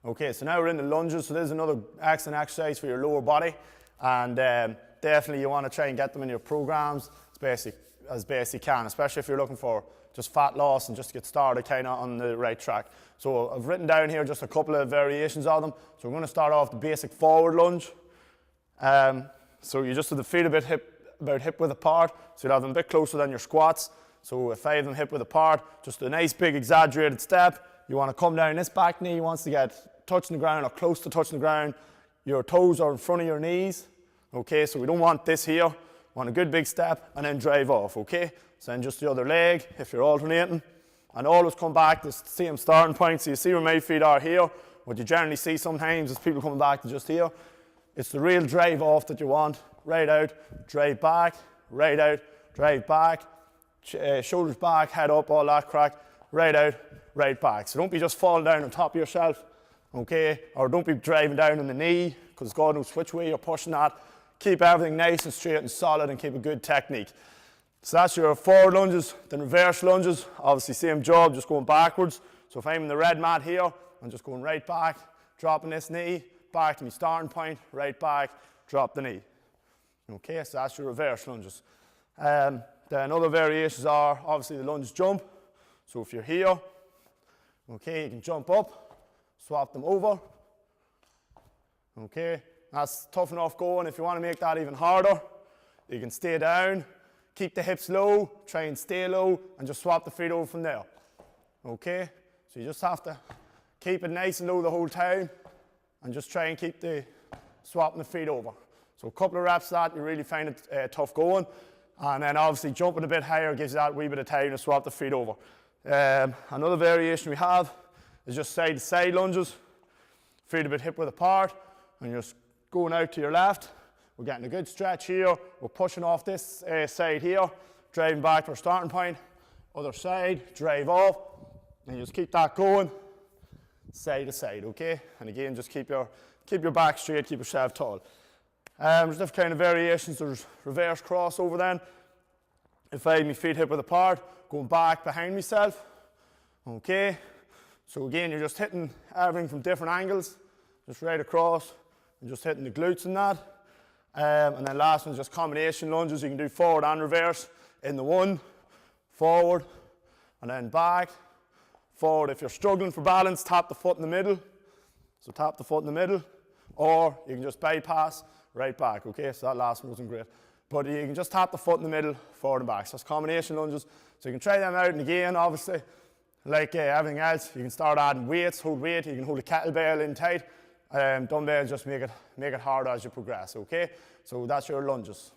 Okay, so now we're in the lunges, so this is another excellent exercise for your lower body, and definitely you want to try and get them in your programs as best you can, especially if you're looking for just fat loss and just to get started kind of on the right track. So I've written down here just a couple of variations of them. So we're going to start off the basic forward lunge. So you just have the feet about hip width apart, so you'll have them a bit closer than your squats. So if I have them hip width apart, just a nice big exaggerated step. You want to come down, this back knee wants to get touching the ground or close to touching the ground. Your toes are in front of your knees. Okay, so we don't want this here. We want a good big step and then drive off, okay? So then just the other leg if you're alternating. And always come back to the same starting point. So you see where my feet are here. What you generally see sometimes is people coming back to just here. It's the real drive off that you want. Right out, drive back, right out, drive back, shoulders back, head up, all that crack. Right out, right back. So don't be just falling down on top of yourself, okay? Or don't be driving down on the knee, because God knows which way you're pushing that. Keep everything nice and straight and solid and keep a good technique. So that's your forward lunges. Then reverse lunges, obviously same job, just going backwards. So if I'm in the red mat here, I'm just going right back, dropping this knee, back to my starting point, right back, drop the knee. Okay, so that's your reverse lunges. Then other variations are obviously the lunge jump. So if you're here, okay, you can jump up, swap them over. Okay, that's tough enough going. If you want to make that even harder, you can stay down, keep the hips low, try and stay low, and just swap the feet over from there. Okay, so you just have to keep it nice and low the whole time, and just try and keep swapping the feet over. So a couple of reps of that, you really find it tough going. And then obviously jumping a bit higher gives you that wee bit of time to swap the feet over. Another variation we have is just side to side lunges. Feet a bit hip width apart, and you're just going out to your left. We're getting a good stretch here. We're pushing off this side here, driving back to our starting point. Other side, drive off, and you just keep that going, side to side, okay? And again, just keep your back straight, keep yourself tall. There's different kind of variations. There's reverse crossover then. If I have my feet hip width apart, going back behind myself, okay? So again, you're just hitting everything from different angles, just right across, and just hitting the glutes and that. And then last one's just combination lunges. You can do forward and reverse in the one, forward, and then back, forward. If you're struggling for balance, tap the foot in the middle. So tap the foot in the middle, or you can just bypass, right back, okay? So that last one wasn't great. But you can just tap the foot in the middle, forward and back. So it's combination lunges. So you can try them out, and again, obviously, like everything else, you can start adding weights, hold weight. You can hold a kettlebell in tight. Dumbbells just make it harder as you progress, okay? So that's your lunges.